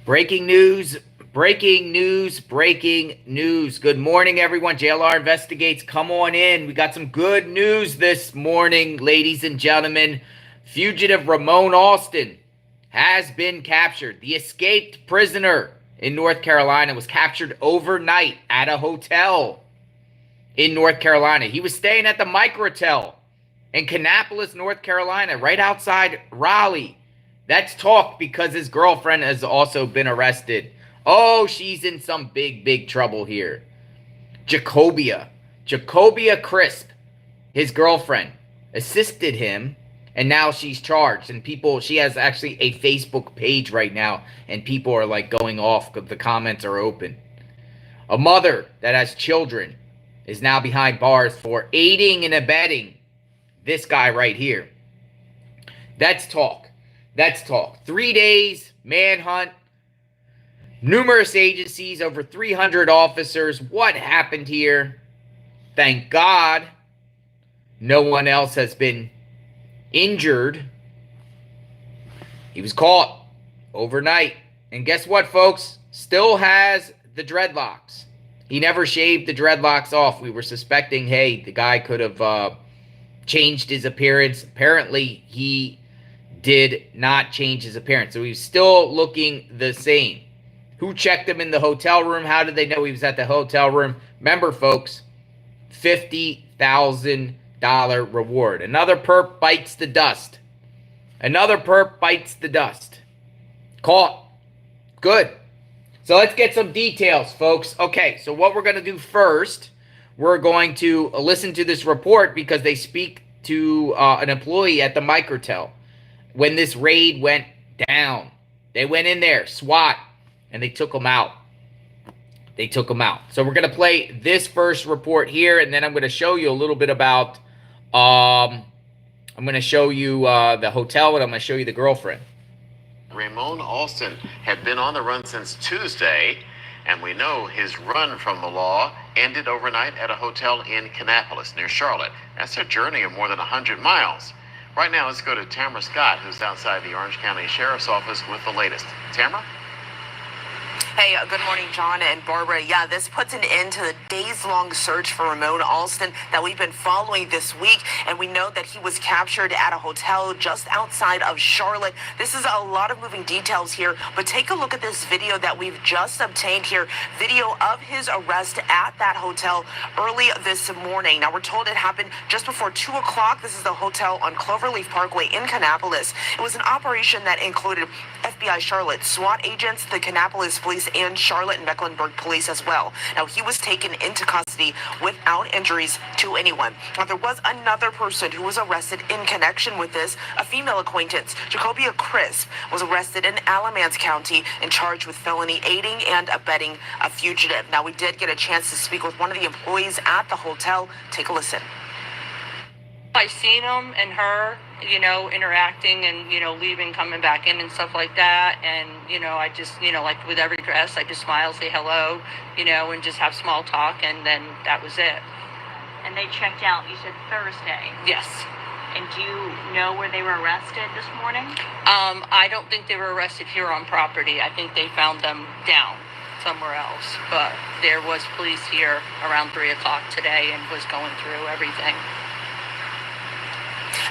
Breaking news, breaking news, breaking news. Good morning, everyone. JLR Investigates. Come on in. We got some good news this morning, ladies and gentlemen. Fugitive Ramone Alston has been captured. The escaped prisoner in North Carolina was captured overnight at a hotel in North Carolina. He was staying at the Microtel in Kannapolis, North Carolina, right outside Raleigh. That's talk because his girlfriend has also been arrested. Oh, she's in some big trouble here. Jacobia Crisp, his girlfriend, assisted him, and now she's charged. And she has actually a Facebook page right now, and people are like going off because the comments are open. A mother that has children is now behind bars for aiding and abetting this guy right here. That's talk. 3 days, manhunt, numerous agencies, over 300 officers. What happened here? Thank God no one else has been injured. He was caught overnight. And guess what, folks? Still has the dreadlocks. He never shaved the dreadlocks off. We were suspecting, hey, the guy could have changed his appearance. Apparently, he did not change his appearance. So he's still looking the same. Who checked him in the hotel room? How did they know he was at the hotel room? Remember, folks, $50,000 reward. Another perp bites the dust. Caught. Good. So let's get some details, folks. Okay, so what we're going to do first, we're going to listen to this report because they speak to an employee at the Microtel. When this raid went down, they went in there, SWAT, and they took him out. So we're going to play this first report here, and then I'm going to show you a little bit about, I'm going to show you the hotel, and I'm going to show you the girlfriend. Ramone Alston had been on the run since Tuesday, and we know his run from the law ended overnight at a hotel in Kannapolis near Charlotte. That's a journey of more than 100 miles. Right now, let's go to Tamara Scott, who's outside the Orange County Sheriff's Office with the latest. Tamara? Hey, good morning, John and Barbara. Yeah, this puts an end to the days-long search for Ramone Alston that we've been following this week, and we know that he was captured at a hotel just outside of Charlotte. This is a lot of moving details here, but take a look at this video that we've just obtained here. Video of his arrest at that hotel early this morning. Now, we're told it happened just before 2 o'clock. This is the hotel on Cloverleaf Parkway in Kannapolis. It was an operation that included FBI Charlotte, SWAT agents, the Kannapolis Police, and Charlotte and Mecklenburg Police as well. Now, he was taken into custody without injuries to anyone. Now, there was another person who was arrested in connection with this. A female acquaintance, Jacobia Crisp, was arrested in Alamance County and charged with felony aiding and abetting a fugitive. Now, we did get a chance to speak with one of the employees at the hotel. Take a listen. I've seen him and her, interacting and, leaving, coming back in and stuff like that. And, I just, like with every dress, I just smile, say hello, and just have small talk. And then that was it. And they checked out, you said Thursday. Yes. And do you know where they were arrested this morning? I don't think they were arrested here on property. I think they found them down somewhere else. But there was police here around 3 o'clock today and was going through everything.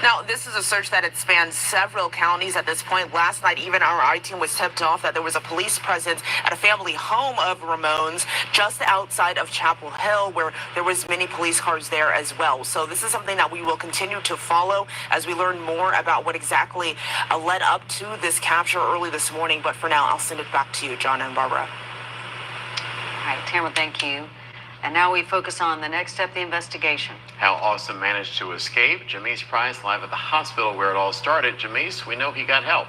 Now, this is a search that it spans several counties at this point. Last night, even our I team was tipped off that there was a police presence at a family home of Ramone's just outside of Chapel Hill, where there was many police cars there as well. So this is something that we will continue to follow as we learn more about what exactly led up to this capture early this morning. But for now, I'll send it back to you, John and Barbara. All right, Tamara, thank you. And now we focus on the next step of the investigation. How Alston managed to escape. Jamise Price live at the hospital where it all started. Jamise, we know he got help.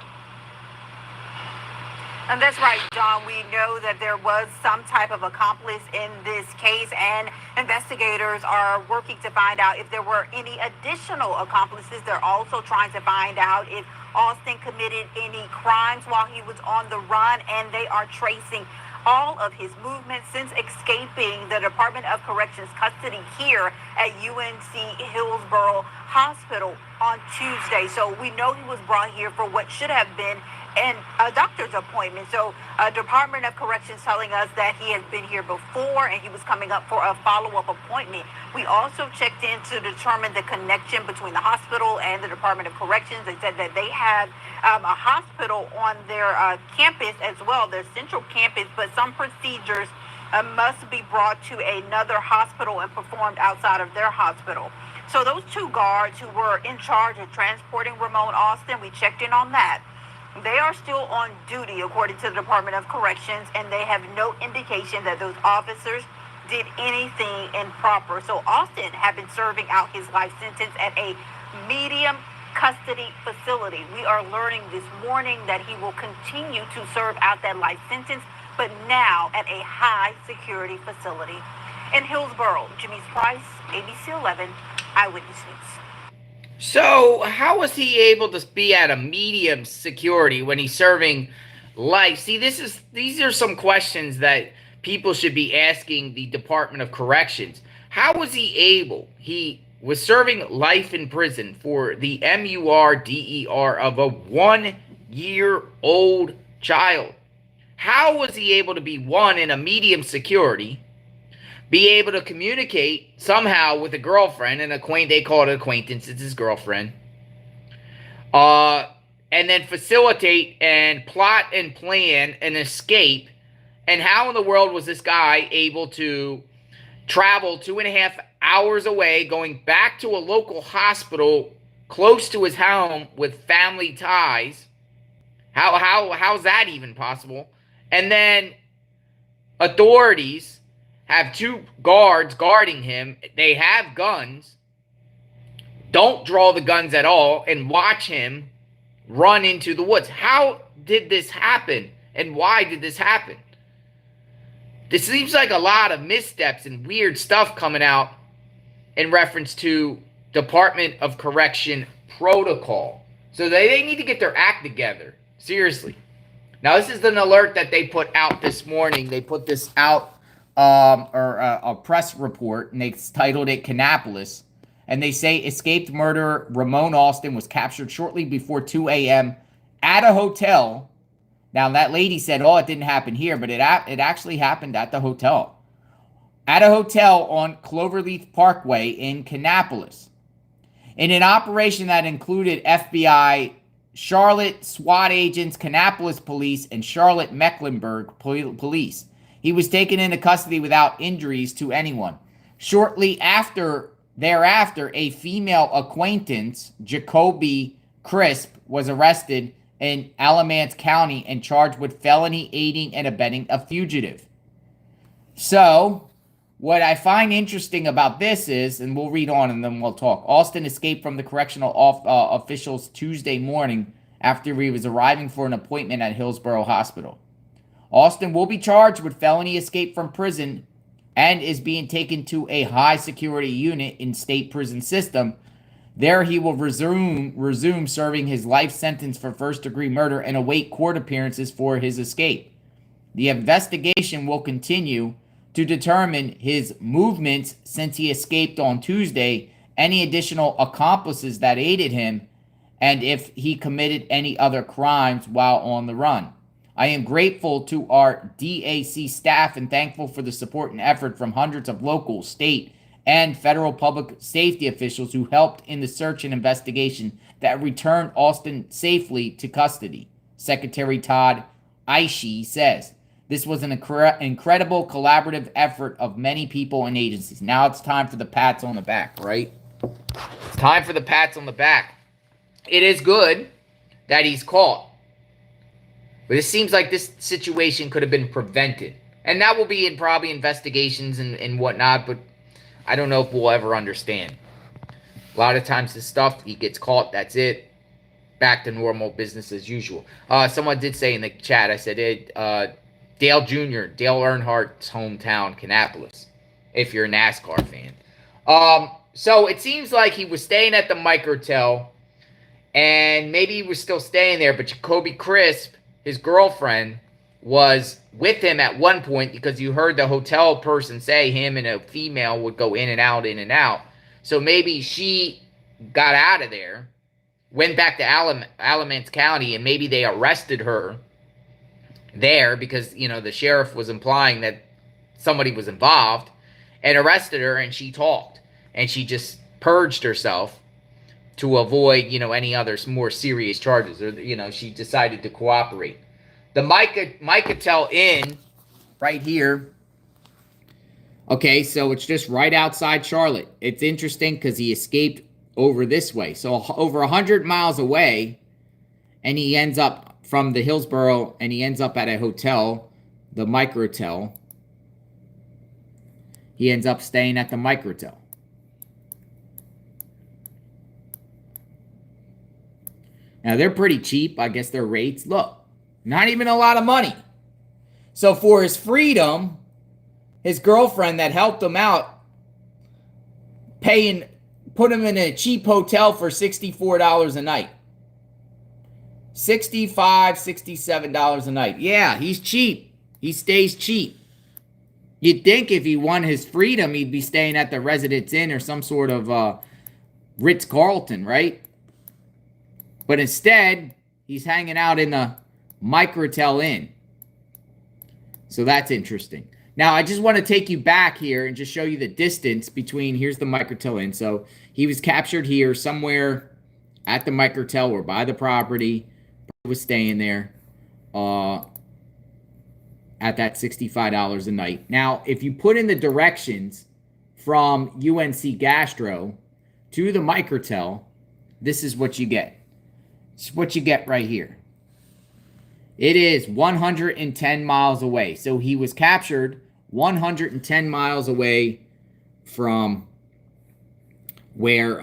And that's right, John. We know that there was some type of accomplice in this case, and investigators are working to find out if there were any additional accomplices. They're also trying to find out if Alston committed any crimes while he was on the run, and they are tracing all of his movements since escaping the Department of Corrections custody here at UNC Hillsborough Hospital on Tuesday. So we know he was brought here for what should have been a doctor's appointment. So Department of Corrections telling us that he has been here before and he was coming up for a follow-up appointment. We also checked in to determine the connection between the hospital and the Department of Corrections. They said that they have a hospital on their campus as well, their central campus, but some procedures must be brought to another hospital and performed outside of their hospital. So those two guards who were in charge of transporting Ramone Alston, we checked in on that. They are still on duty according to the Department of Corrections, and they have no indication that those officers did anything improper. So Alston had been serving out his life sentence at a medium custody facility. We are learning this morning that he will continue to serve out that life sentence, but now at a high security facility. In Hillsborough, Jimmy's Price, ABC 11, Eyewitness News. So how was he able to be at a medium security when he's serving life? See, these are some questions that people should be asking the Department of Corrections. How was he able? He was serving life in prison for the MURDER of a 1-year-old child. How was he able to be in a medium security, be able to communicate somehow with a girlfriend, and they call it an acquaintance, it's his girlfriend, and then facilitate and plot and plan an escape? And how in the world was this guy able to travel 2.5 hours away, going back to a local hospital close to his home with family ties? How's that even possible? And then authorities have 2 guards guarding him. They have guns. Don't draw the guns at all and watch him run into the woods. How did this happen? And why did this happen? This seems like a lot of missteps and weird stuff coming out in reference to Department of Correction protocol. So they need to get their act together. Seriously. Now, this is an alert that they put out this morning. They put this out, a press report, and they titled it Kannapolis. And they say escaped murderer Ramone Alston was captured shortly before 2 a.m. at a hotel. Now, that lady said, it didn't happen here, but it actually happened at the hotel. At a hotel on Cloverleaf Parkway in Kannapolis. In an operation that included FBI, Charlotte SWAT agents, Kannapolis Police, and Charlotte Mecklenburg Police. He was taken into custody without injuries to anyone. Shortly thereafter, a female acquaintance, Jacobia Crisp, was arrested in Alamance County and charged with felony aiding and abetting a fugitive. So, what I find interesting about this is, and we'll read on and then we'll talk. Alston escaped from the correctional officials Tuesday morning after he was arriving for an appointment at Hillsborough Hospital. Alston will be charged with felony escape from prison and is being taken to a high security unit in state prison system. There he will resume serving his life sentence for first-degree murder and await court appearances for his escape. The investigation will continue to determine his movements since he escaped on Tuesday, any additional accomplices that aided him, and if he committed any other crimes while on the run. I am grateful to our DAC staff and thankful for the support and effort from hundreds of local, state, and federal public safety officials who helped in the search and investigation that returned Alston safely to custody, Secretary Todd Ishii says. This was an incredible collaborative effort of many people and agencies. Now it's time for the pats on the back, right? It's time for the pats on the back. It is good that he's caught. But it seems like this situation could have been prevented. And that will be in probably investigations and whatnot, but I don't know if we'll ever understand. A lot of times this stuff, he gets caught, that's it. Back to normal business as usual. Someone did say in the chat, I said, Dale Jr., Dale Earnhardt's hometown, Kannapolis, if you're a NASCAR fan. So it seems like he was staying at the Microtel, and maybe he was still staying there, but Jacobia Crisp, his girlfriend, was with him at one point because you heard the hotel person say him and a female would go in and out, in and out. So maybe she got out of there went back to Alamance County, and maybe they arrested her there because, you know, the sheriff was implying that somebody was involved, and arrested her, and she talked, and she just purged herself to avoid, you know, any other more serious charges, or, you know, she decided to cooperate. The Microtel Inn right here. Okay, so it's just right outside Charlotte. It's interesting because he escaped over this way. So over 100 miles away, and he ends up from the Hillsborough, and he ends up at a hotel, the Microtel. He ends up staying at the Microtel. Now, they're pretty cheap. I guess their rates. Look, not even a lot of money. So for his freedom, his girlfriend that helped him out, put him in a cheap hotel for $64 a night. $65, $67 a night. Yeah, he's cheap. He stays cheap. You'd think if he won his freedom, he'd be staying at the Residence Inn or some sort of Ritz-Carlton, right? But instead, he's hanging out in the Microtel Inn. So that's interesting. Now, I just want to take you back here and just show you the distance between, here's the Microtel Inn. So he was captured here somewhere at the Microtel or by the property. He was staying there at that $65 a night. Now, if you put in the directions from UNC Gastro to the Microtel, this is what you get. It's what you get right here. It is 110 miles away. So he was captured 110 miles away from where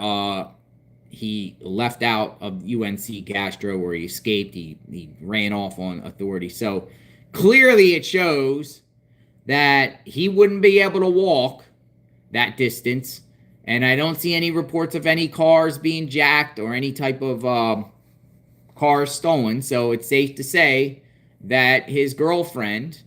he left out of UNC Gastro, where he escaped. He ran off on authority. So clearly it shows that he wouldn't be able to walk that distance. And I don't see any reports of any cars being jacked or any type of cars stolen. So it's safe to say that his girlfriend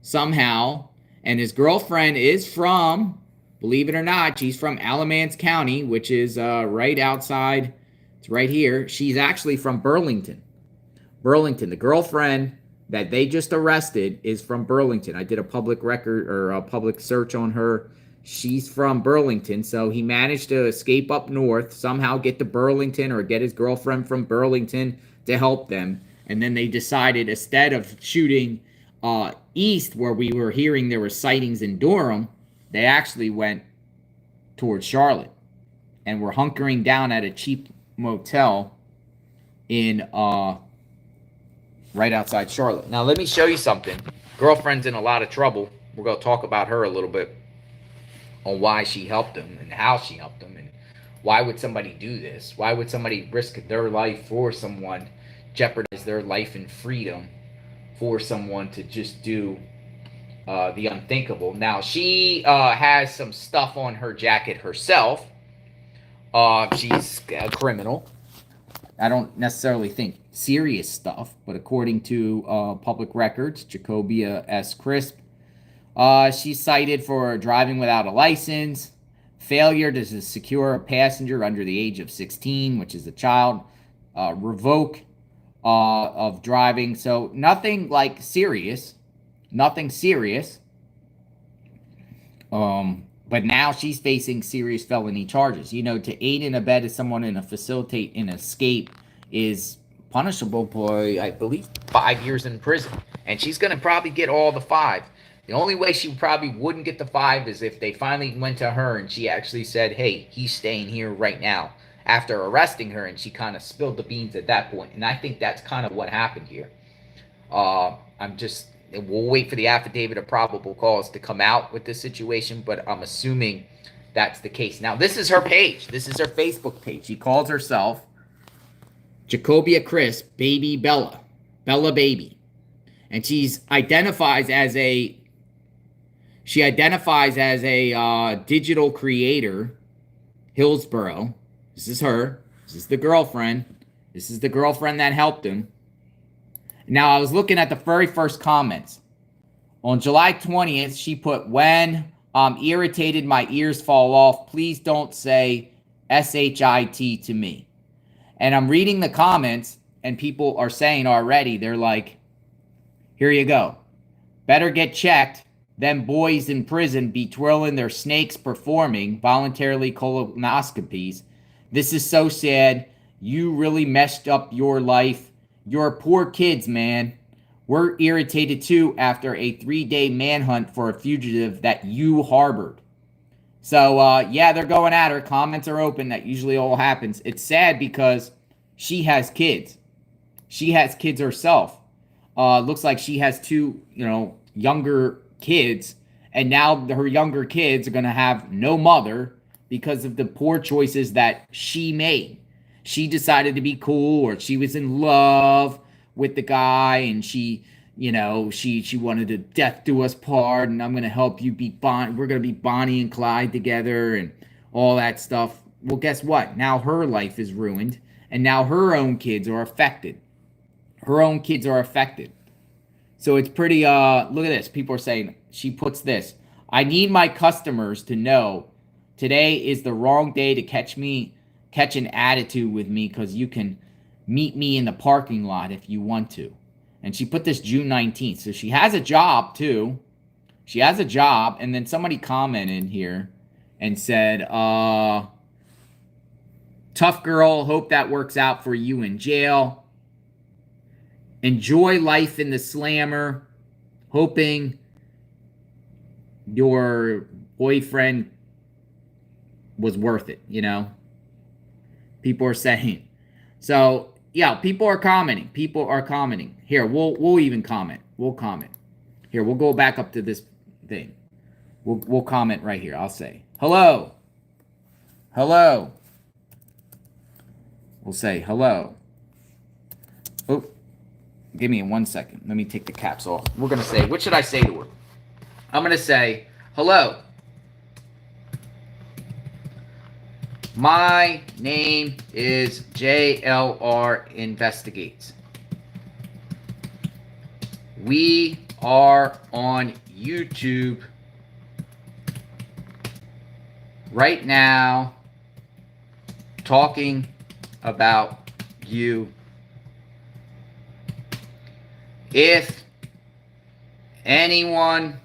somehow, and his girlfriend is from, believe it or not, she's from Alamance County, which is right outside. It's right here. She's actually from Burlington. Burlington. The girlfriend that they just arrested is from Burlington. I did a public record or a public search on her. She's from Burlington. So he managed to escape up north, somehow get to Burlington or get his girlfriend from Burlington to help them. And then they decided, instead of shooting east, where we were hearing there were sightings in Durham, they actually went towards Charlotte and were hunkering down at a cheap motel in right outside Charlotte. Now, let me show you something. Girlfriend's in a lot of trouble. We're going to talk about her a little bit on why she helped him and how she helped him, and why would somebody do this? Why would somebody risk their life for someone, jeopardize their life and freedom for someone to just do the unthinkable? Now, she has some stuff on her jacket herself. She's a criminal. I don't necessarily think serious stuff, but according to public records, Jacobia S. Crisp, she's cited for driving without a license, failure to secure a passenger under the age of 16, which is a child, revoke of driving. So nothing like serious. Nothing serious. But now she's facing serious felony charges. You know, to aid and abet someone and facilitate an escape is punishable by, I believe, 5 years in prison. And she's going to probably get all the 5. The only way she probably wouldn't get the 5 is if they finally went to her and she actually said, hey, he's staying here right now, after arresting her, and she kind of spilled the beans at that point. And I think that's kind of what happened here. We'll wait for the affidavit of probable cause to come out with this situation, but I'm assuming that's the case. Now, this is her page. This is her Facebook page. She calls herself Jacobia Crisp Baby Bella. Bella Baby. And she identifies as a digital creator, Hillsborough. This is her. This is the girlfriend. This is the girlfriend that helped him. Now, I was looking at the very first comments. On July 20th, she put, when I'm irritated, my ears fall off. Please don't say SHIT to me. And I'm reading the comments, and people are saying already, they're like, here you go. Better get checked. Them boys in prison be twirling their snakes performing voluntarily colonoscopies. This is so sad. You really messed up your life. You're poor kids, man. We're irritated too after a 3-day manhunt for a fugitive that you harbored. So, yeah, they're going at her. Comments are open. That usually all happens. It's sad because she has kids. She has kids herself. Looks like she has 2, younger kids. And now her younger kids are going to have no mother because of the poor choices that she made. She decided to be cool, or she was in love with the guy, and she wanted to death do us part, and I'm going to help you be Bonnie. We're going to be Bonnie and Clyde together and all that stuff. Well, guess what? Now her life is ruined, and now her own kids are affected. Her own kids are affected. So it's pretty, look at this. People are saying, she puts this, I need my customers to know today is the wrong day to catch an attitude with me, because you can meet me in the parking lot if you want to. And she put this June 19th. So she has a job too. She has a job. And then somebody commented here and said, tough girl, hope that works out for you in jail. Enjoy life in the slammer. Hoping your boyfriend was worth it, People are saying. So, yeah, people are commenting. People are commenting. Here, we'll even comment. We'll comment. Here, we'll go back up to this thing. We'll comment right here. I'll say, hello. Hello. We'll say, hello. Oh, give me 1 second. Let me take the caps off. We're going to say, what should I say to her? I'm going to say, hello. My name is JLR Investigates. We are on YouTube right now talking about you. If anyone,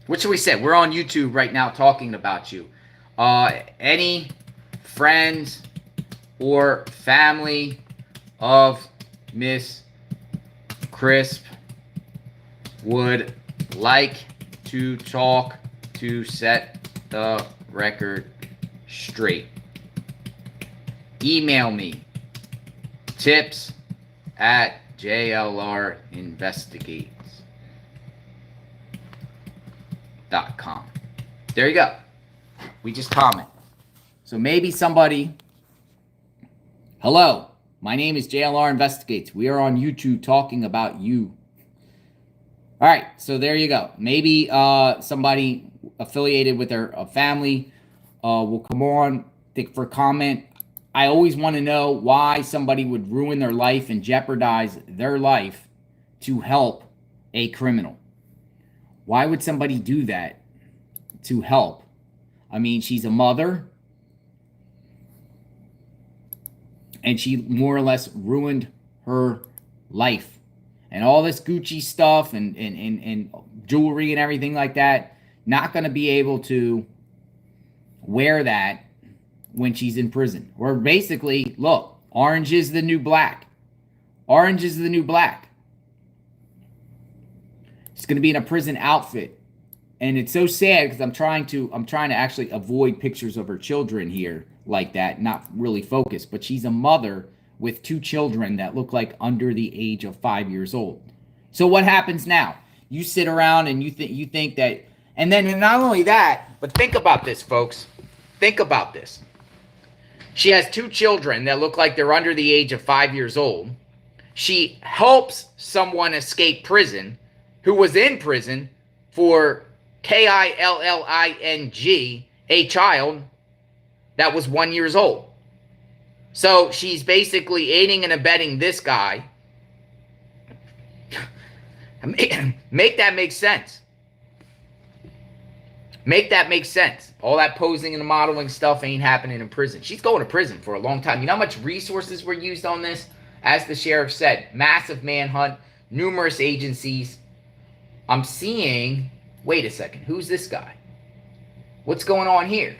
what should we say? We're on YouTube right now talking about you. Any friends or family of Miss Crisp would like to talk to set the record straight, email me tips@JLRinvestigates.com. There you go. We just comment. So maybe somebody, hello, my name is JLR Investigates. We are on YouTube talking about you. All right, so there you go. Maybe somebody affiliated with their family will come on for comment. I always want to know why somebody would ruin their life and jeopardize their life to help a criminal. Why would somebody do that to help? I mean, she's a mother, and she more or less ruined her life. And all this Gucci stuff and jewelry and everything like that, not going to be able to wear that when she's in prison. Or basically, look, orange is the new black. Orange is the new black. She's going to be in a prison outfit. And it's so sad because I'm trying to actually avoid pictures of her children here like that, not really focus. But she's a mother with 2 children that look like under the age of 5 years old. So what happens now? You sit around and you think that, and then not only that, but think about this, folks. Think about this. She has 2 children that look like they're under the age of 5 years old. She helps someone escape prison who was in prison for killing a child that was 1 year old. So she's basically aiding and abetting this guy. Make that make sense. Make that make sense. All that posing and the modeling stuff ain't happening in prison. She's going to prison for a long time. You know how much resources were used on this? As the sheriff said, massive manhunt, numerous agencies. I'm seeing, wait a second, who's this guy? What's going on here?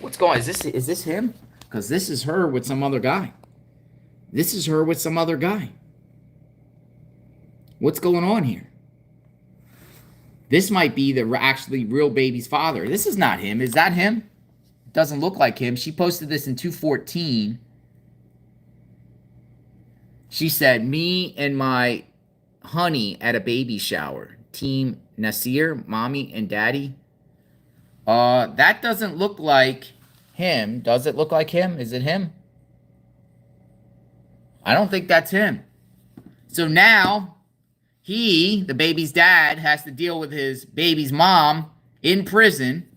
What's going, is this him? Because this is her with some other guy. This is her with some other guy. What's going on here? This might be the actually real baby's father. This is not him. Is that him? It doesn't look like him. She posted this in 214. She said, me and my honey at a baby shower. Team Nasir, mommy and daddy. That doesn't look like him. Does it look like him? Is it him? I don't think that's him. So now he, the baby's dad, has to deal with his baby's mom in prison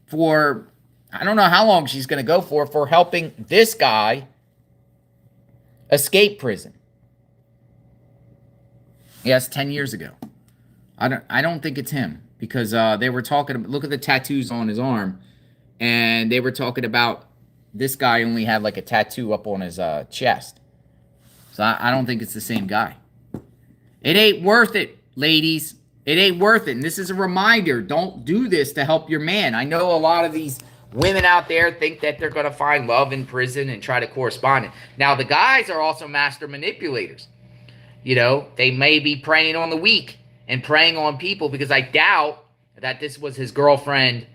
for, I don't know how long she's going to go for helping this guy escape prison. Yes, 10 years ago. I don't think it's him because they were talking, look at the tattoos on his arm, and they were talking about this guy only had like a tattoo up on his chest. So I don't think it's the same guy. It ain't worth it, ladies. It ain't worth it. And this is a reminder. Don't do this to help your man. I know a lot of these women out there think that they're going to find love in prison and try to correspond. Now, the guys are also master manipulators. You know, they may be preying on the weak and preying on people because I doubt that this was his girlfriend.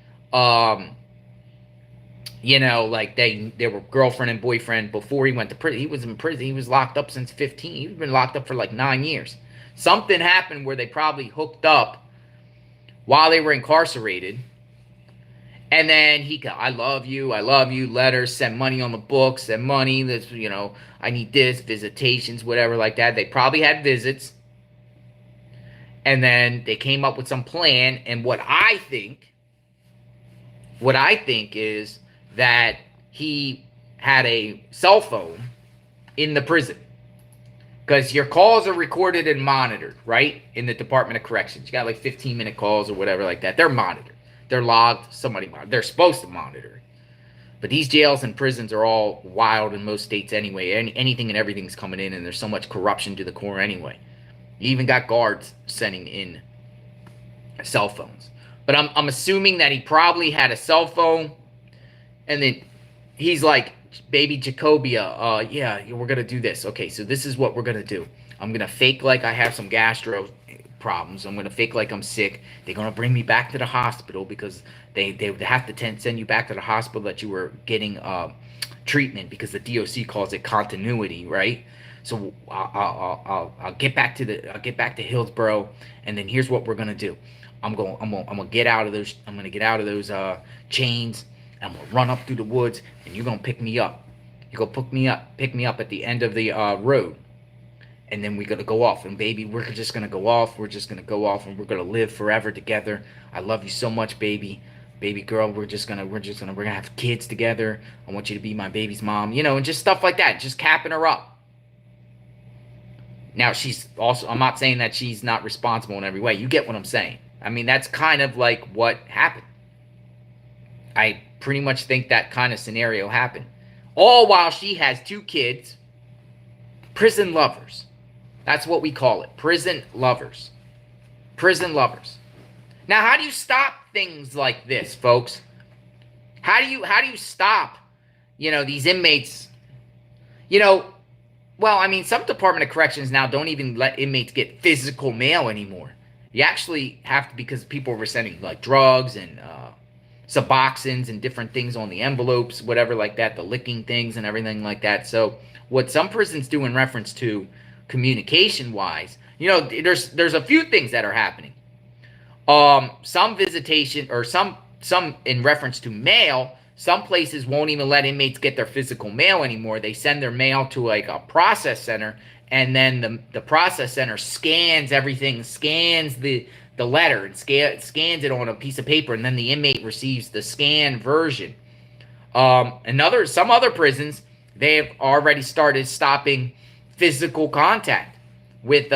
You know, like they were girlfriend and boyfriend before he went to prison. He was in prison. He was locked up since 15. He's been locked up for like 9 years. Something happened where they probably hooked up while they were incarcerated. And then he got, I love you, letters, send money on the books, send money, this, you know, I need this, visitations, whatever like that. They probably had visits. And then they came up with some plan. And what I think is that he had a cell phone in the prison. Because your calls are recorded and monitored, right? In the Department of Corrections. You got like 15-minute calls or whatever like that. They're monitored. They're logged. Somebody monitored. They're supposed to monitor. But these jails and prisons are all wild in most states anyway. Anything and everything's coming in, and there's so much corruption to the core anyway. You even got guards sending in cell phones. But I'm assuming that he probably had a cell phone, and then he's like, baby Jacobia, yeah, we're going to do this. Okay, so this is what we're going to do. I'm going to fake like I have some gastro problems. I'm going to fake like I'm sick. They're going to bring me back to the hospital because they have to send you back to the hospital that you were getting treatment because the DOC calls it continuity, right? So I'll get back to Hillsborough, and then here's what we're going to do. I'm going to get out of those. I'm going to get out of those chains. I'm going to run up through the woods, and you're going to pick me up. You're going to pick me up at the end of the road. And then we're going to go off. And, baby, we're just going to go off. We're just going to go off, and we're going to live forever together. I love you so much, baby. Baby girl, we're going to have kids together. I want you to be my baby's mom. You know, and just stuff like that. Just capping her up. Now, she's also, I'm not saying that she's not responsible in every way. You get what I'm saying. I mean, that's kind of like what happened. I pretty much think that kind of scenario happened. All while she has 2 kids. Prison lovers. That's what we call it. Prison lovers. Prison lovers. Now, how do you stop things like this, folks? How do you stop, you know, these inmates? You know, well, I mean, some Department of Corrections now don't even let inmates get physical mail anymore. You actually have to, because people were sending like drugs and Suboxones and different things on the envelopes, whatever like that, the licking things and everything like that. So what some prisons do in reference to communication-wise, you know, there's a few things that are happening. Some visitation or some in reference to mail, some places won't even let inmates get their physical mail anymore. They send their mail to like a process center, and then the process center scans everything, scans the letter and scans it on a piece of paper, and then the inmate receives the scanned version. Some other prisons, they have already started stopping physical contact with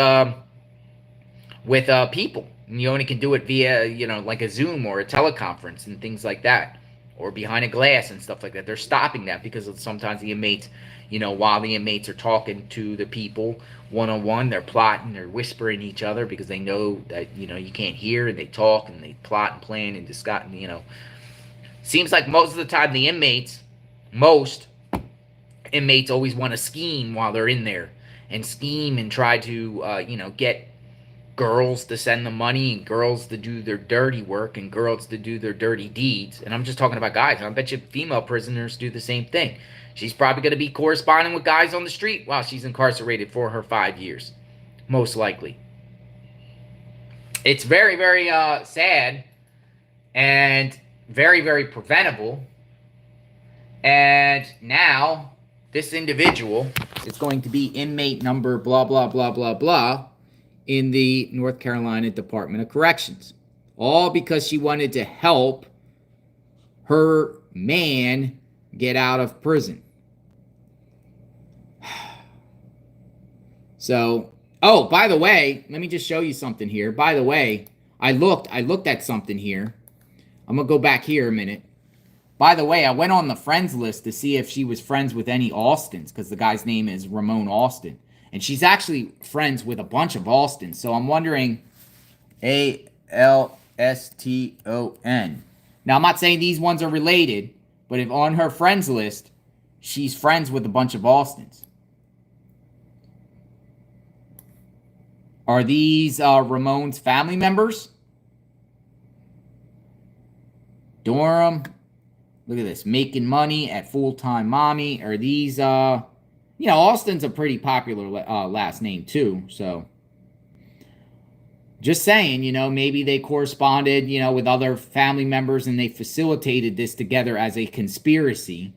people. And you only can do it via, like a Zoom or a teleconference and things like that, or behind a glass and stuff like that. They're stopping that because sometimes the inmates, while the inmates are talking to the people one-on-one, they're plotting, they're whispering each other because they know that, you can't hear, and they talk and they plot and plan and discuss, Seems like most of the time most inmates always want to scheme while they're in there, and scheme and try to, get girls to send them money, and girls to do their dirty work, and girls to do their dirty deeds. And I'm just talking about guys. I bet you female prisoners do the same thing. She's probably going to be corresponding with guys on the street while she's incarcerated for her 5 years, most likely. It's very, very sad and very, very preventable. And now this individual is going to be inmate number blah, blah, blah, blah, blah in the North Carolina Department of Corrections. All because she wanted to help her man get out of prison. So, oh, by the way, let me just show you something here. By the way, I looked at something here. I'm going to go back here a minute. By the way, I went on the friends list to see if she was friends with any Alstons, because the guy's name is Ramone Alston. And she's actually friends with a bunch of Alstons. So I'm wondering, Alston. Now, I'm not saying these ones are related, but if on her friends list, she's friends with a bunch of Alstons. Are these Ramone's family members? Durham. Look at this. Making money at full-time mommy. Are these, Alston's a pretty popular last name too. So, just saying, maybe they corresponded, with other family members, and they facilitated this together as a conspiracy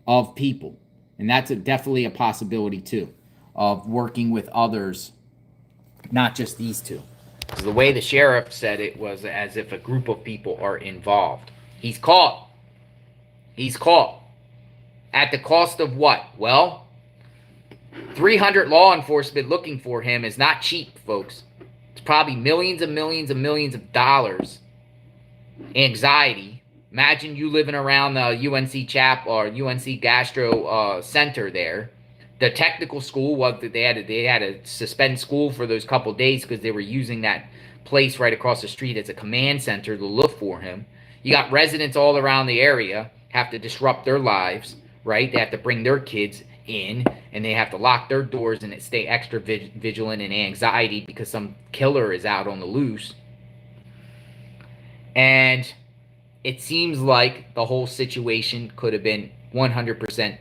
of people. And that's definitely a possibility too, of working with others, not just these two. So the way the sheriff said it was as if a group of people are involved. He's caught. He's caught. At the cost of what? Well, 300 law enforcement looking for him is not cheap, folks. It's probably millions and millions and millions of dollars. Anxiety. Imagine you living around the UNC Chap or UNC Gastro Center there. The technical school was that they had to suspend school for those couple days because they were using that place right across the street as a command center to look for him. You got residents all around the area have to disrupt their lives, right? They have to bring their kids in, and they have to lock their doors and stay extra vigilant and anxiety because some killer is out on the loose. And it seems like the whole situation could have been 100%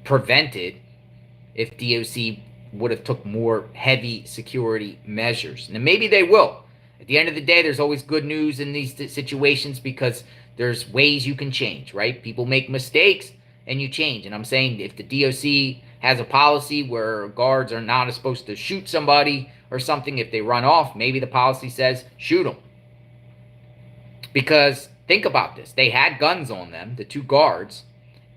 prevented if DOC would have took more heavy security measures. And maybe they will. At the end of the day, there's always good news in these situations because there's ways you can change, right? People make mistakes and you change. And I'm saying if the DOC has a policy where guards are not supposed to shoot somebody or something, if they run off, maybe the policy says shoot them. Because think about this. They had guns on them, the two guards,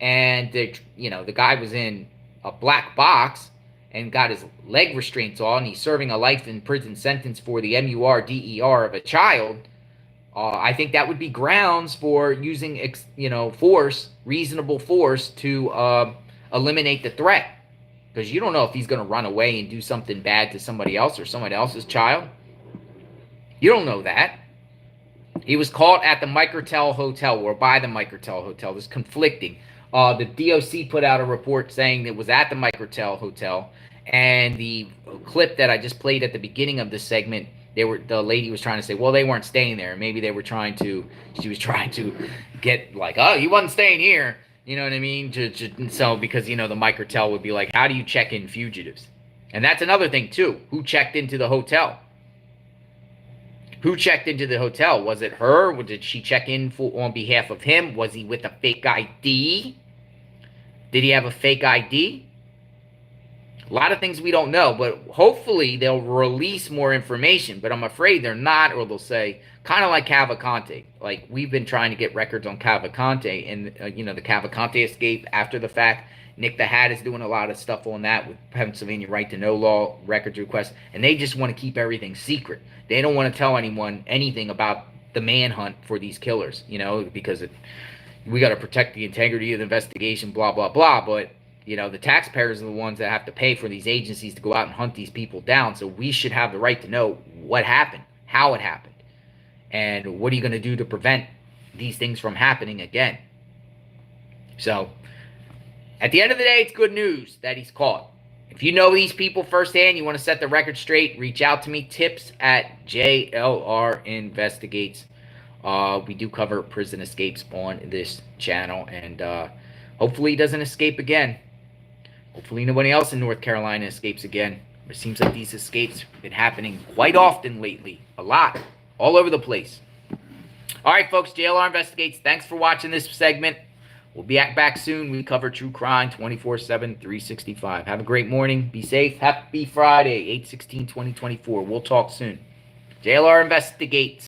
and the guy was in a black box and got his leg restraints on. He's serving a life in prison sentence for the MUR-DER of a child. I think that would be grounds for using, force, reasonable force to eliminate the threat. Because you don't know if he's going to run away and do something bad to somebody else or someone else's child. You don't know that. He was caught at the Microtel Hotel or by the Microtel Hotel. There's conflicting. The DOC put out a report saying it was at the Microtel Hotel, and the clip that I just played at the beginning of this segment, the lady was trying to say, well, they weren't staying there. Maybe she was trying to get like, oh, he wasn't staying here. You know what I mean? So because, the Microtel would be like, how do you check in fugitives? And that's another thing too. Who checked into the hotel? Who checked into the hotel? Was it her? Or did she check in on behalf of him? Was he with a fake ID? Did he have a fake ID? A lot of things we don't know, but hopefully they'll release more information. But I'm afraid they're not, or they'll say, kind of like Cavalcante. Like, we've been trying to get records on Cavalcante, and, the Cavalcante escape after the fact, Nick the Hat is doing a lot of stuff on that with Pennsylvania right to know law records requests, and they just want to keep everything secret. They don't want to tell anyone anything about the manhunt for these killers, because we got to protect the integrity of the investigation, blah, blah, blah. But, the taxpayers are the ones that have to pay for these agencies to go out and hunt these people down. So we should have the right to know what happened, how it happened, and what are you going to do to prevent these things from happening again. So at the end of the day, it's good news that he's caught. If you know these people firsthand, you want to set the record straight, reach out to me, tips@JLR Investigates. We do cover prison escapes on this channel, and hopefully he doesn't escape again. Hopefully nobody else in North Carolina escapes again. It seems like these escapes have been happening quite often lately. A lot. All over the place. All right, folks, JLR Investigates. Thanks for watching this segment. We'll be back soon. We cover true crime 24/7, 365. Have a great morning. Be safe. Happy Friday, 8/16/2024. We'll talk soon. JLR Investigates.